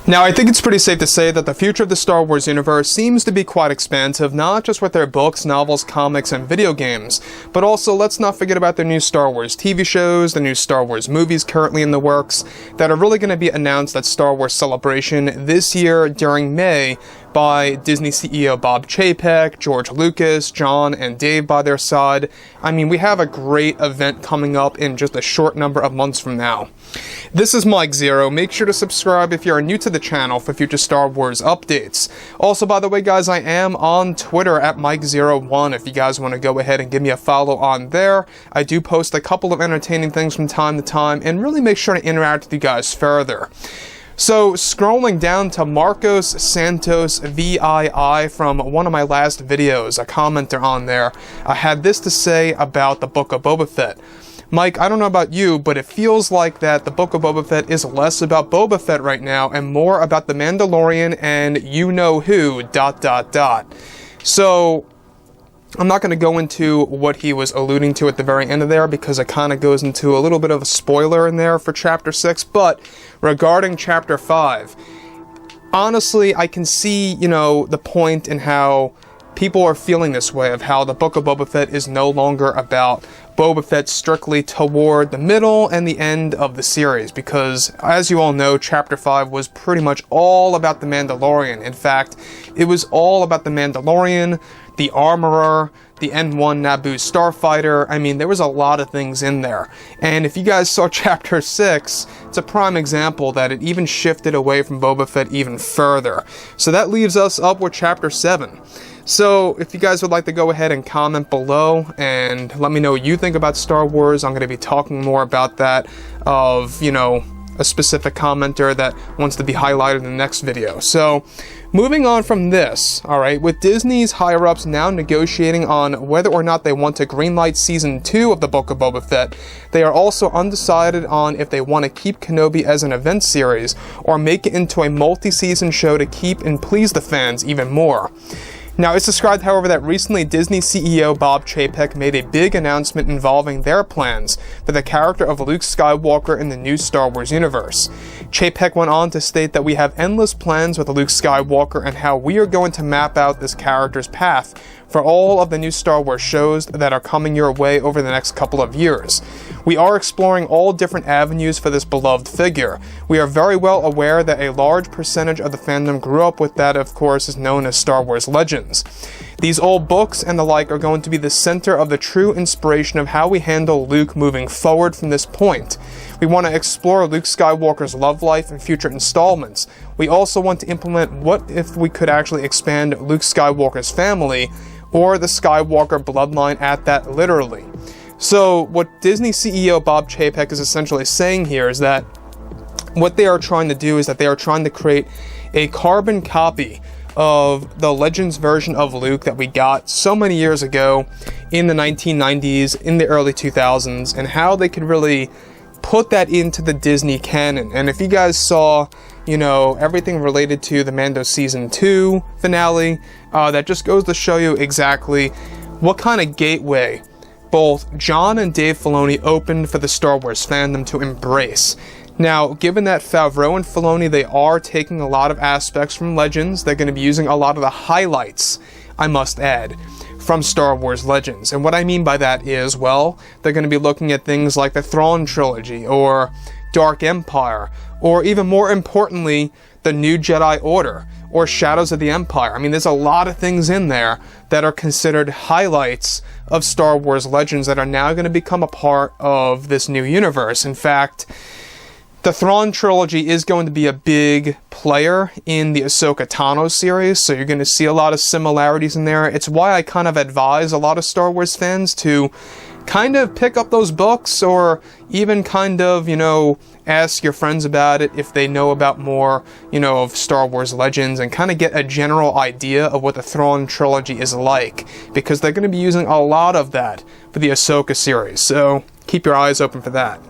Now, I think it's pretty safe to say that the future of the Star Wars universe seems to be quite expansive, not just with their books, novels, comics, and video games, but also let's not forget about their new Star Wars TV shows, the new Star Wars movies currently in the works, that are really going to be announced at Star Wars Celebration this year during May by Disney CEO Bob Chapek, George Lucas, John, and Dave by their side. I mean, we have a great event coming up in just a short number of months from now. This is Mike Zero. Make sure to subscribe if you are new to the channel for future Star Wars updates. Also, by the way, guys, I am on Twitter at Mike01 if you guys want to go ahead and give me a follow on there. I do post a couple of entertaining things from time to time and really make sure to interact with you guys further. So, scrolling down to Marcos Santos VII from one of my last videos, a commenter on there, had this to say about the Book of Boba Fett. Mike, I don't know about you, but it feels like that the Book of Boba Fett is less about Boba Fett right now and more about the Mandalorian and you-know-who, ... So, I'm not going to go into what he was alluding to at the very end of there because it kind of goes into a little bit of a spoiler in there for Chapter 6, but regarding Chapter 5, honestly, I can see, the point in how people are feeling this way, of how the Book of Boba Fett is no longer about Boba Fett strictly toward the middle and the end of the series, because, as you all know, Chapter 5 was pretty much all about the Mandalorian. In fact, it was all about the Mandalorian, the Armorer, the N1 Naboo Starfighter. I mean, there was a lot of things in there. And if you guys saw Chapter 6, it's a prime example that it even shifted away from Boba Fett even further. So that leaves us up with Chapter 7. So, if you guys would like to go ahead and comment below and let me know what you think about Star Wars, I'm going to be talking more about that of, a specific commenter that wants to be highlighted in the next video. So, moving on from this, alright, with Disney's higher-ups now negotiating on whether or not they want to greenlight Season 2 of the Book of Boba Fett, they are also undecided on if they want to keep Kenobi as an event series or make it into a multi-season show to keep and please the fans even more. Now, it's described, however, that recently Disney CEO Bob Chapek made a big announcement involving their plans for the character of Luke Skywalker in the new Star Wars universe. Chapek went on to state that we have endless plans with Luke Skywalker and how we are going to map out this character's path for all of the new Star Wars shows that are coming your way over the next couple of years. We are exploring all different avenues for this beloved figure. We are very well aware that a large percentage of the fandom grew up with that, of course, is known as Star Wars Legends. These old books and the like are going to be the center of the true inspiration of how we handle Luke moving forward from this point. We want to explore Luke Skywalker's love life in future installments. We also want to implement what if we could actually expand Luke Skywalker's family or the Skywalker bloodline at that literally. So what Disney CEO Bob Chapek is essentially saying here is that what they are trying to do is that they are trying to create a carbon copy of the Legends version of Luke that we got so many years ago in the 1990s, in the early 2000s, and how they could really put that into the Disney canon. And if you guys saw, everything related to the Mando Season 2 finale, that just goes to show you exactly what kind of gateway both John and Dave Filoni opened for the Star Wars fandom to embrace. Now, given that Favreau and Filoni, they are taking a lot of aspects from Legends, they're going to be using a lot of the highlights, I must add, from Star Wars Legends. And what I mean by that is, well, they're going to be looking at things like the Thrawn trilogy, or Dark Empire, or even more importantly, the New Jedi Order, or Shadows of the Empire. I mean, there's a lot of things in there that are considered highlights of Star Wars Legends that are now going to become a part of this new universe. In fact, the Thrawn trilogy is going to be a big player in the Ahsoka Tano series, so you're going to see a lot of similarities in there. It's why I kind of advise a lot of Star Wars fans to kind of pick up those books, or even kind of, ask your friends about it if they know about more, of Star Wars Legends, and kind of get a general idea of what the Thrawn trilogy is like, because they're going to be using a lot of that for the Ahsoka series, so keep your eyes open for that.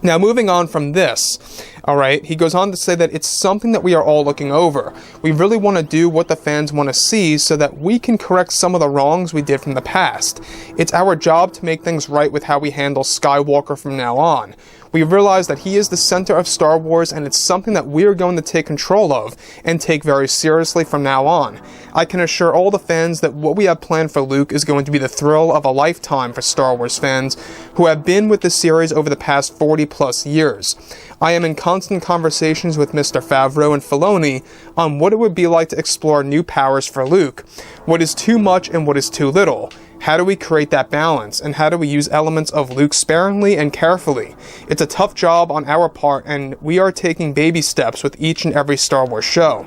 Now, moving on from this, Alright, he goes on to say that it's something that we are all looking over. We really want to do what the fans want to see so that we can correct some of the wrongs we did from the past. It's our job to make things right with how we handle Skywalker from now on. We realize that he is the center of Star Wars, and it's something that we are going to take control of and take very seriously from now on. I can assure all the fans that what we have planned for Luke is going to be the thrill of a lifetime for Star Wars fans who have been with the series over the past 40 plus years. I am in constant conversations with Mr. Favreau and Filoni on what it would be like to explore new powers for Luke. What is too much and what is too little? How do we create that balance? And how do we use elements of Luke sparingly and carefully? It's a tough job on our part, and we are taking baby steps with each and every Star Wars show.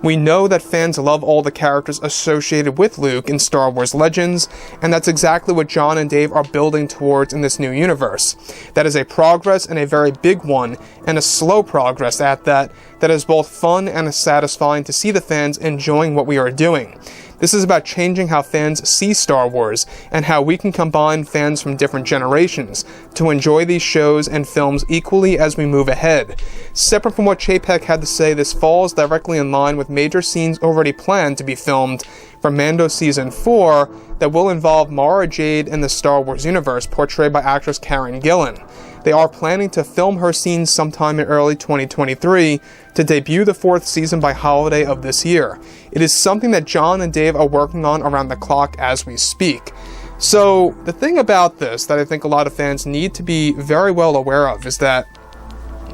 We know that fans love all the characters associated with Luke in Star Wars Legends, and that's exactly what Jon and Dave are building towards in this new universe. That is a progress, and a very big one, and a slow progress at that is both fun and satisfying to see the fans enjoying what we are doing. This is about changing how fans see Star Wars, and how we can combine fans from different generations to enjoy these shows and films equally as we move ahead. Separate from what Chapek had to say, this falls directly in line with major scenes already planned to be filmed for Mando Season 4 that will involve Mara Jade in the Star Wars universe, portrayed by actress Karen Gillan. They are planning to film her scenes sometime in early 2023 to debut the 4th season by holiday of this year. It is something that Jon and Dave are working on around the clock as we speak. So the thing about this that I think a lot of fans need to be very well aware of is that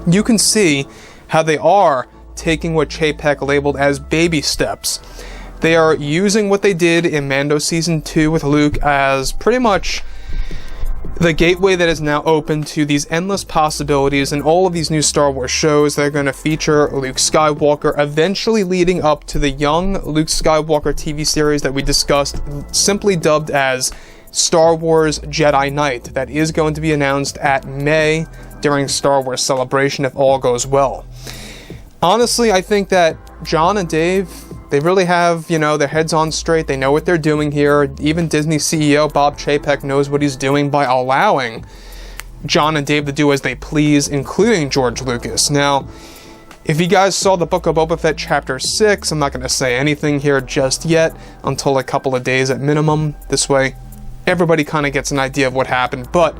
you can see how they are taking what Chapek labeled as baby steps. They are using what they did in Mando Season 2 with Luke as pretty much the gateway that is now open to these endless possibilities in all of these new Star Wars shows that are going to feature Luke Skywalker, eventually leading up to the young Luke Skywalker TV series that we discussed, simply dubbed as Star Wars Jedi Knight, that is going to be announced at May during Star Wars Celebration if all goes well. Honestly, I think that Jon and Dave, they really have, their heads on straight. They know what they're doing here. Even Disney CEO Bob Chapek knows what he's doing by allowing Jon and Dave to do as they please, including George Lucas. Now, if you guys saw the Book of Boba Fett Chapter 6, I'm not going to say anything here just yet until a couple of days at minimum. This way, everybody kind of gets an idea of what happened. But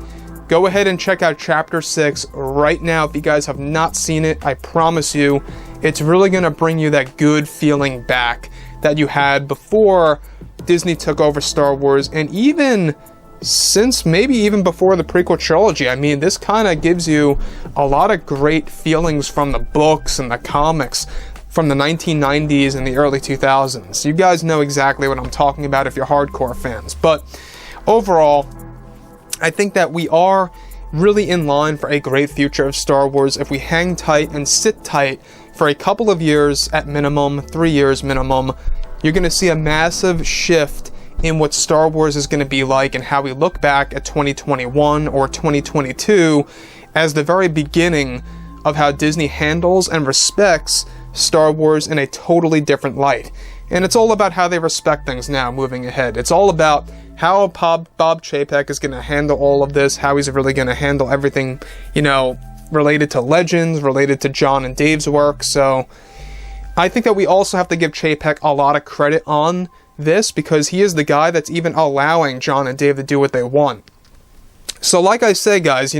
go ahead and check out Chapter 6 right now. If you guys have not seen it, I promise you, it's really going to bring you that good feeling back that you had before Disney took over Star Wars, and even since maybe even before the prequel trilogy. I mean, this kind of gives you a lot of great feelings from the books and the comics from the 1990s and the early 2000s. You guys know exactly what I'm talking about if you're hardcore fans. But overall, I think that we are really in line for a great future of Star Wars if we hang tight and sit tight for a couple of years at minimum, 3 years minimum. You're going to see a massive shift in what Star Wars is going to be like and how we look back at 2021 or 2022 as the very beginning of how Disney handles and respects Star Wars in a totally different light. And it's all about how they respect things now moving ahead. It's all about how Bob Chapek is going to handle all of this, how he's really going to handle everything, related to Legends, related to Jon and Dave's work. So I think that we also have to give Chapek a lot of credit on this, because he is the guy that's even allowing Jon and Dave to do what they want. So like I say, guys,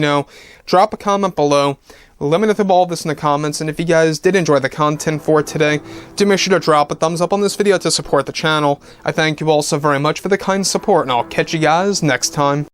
drop a comment below. Let me know all of this in the comments, and if you guys did enjoy the content for today, do make sure to drop a thumbs up on this video to support the channel. I thank you all so very much for the kind support, and I'll catch you guys next time.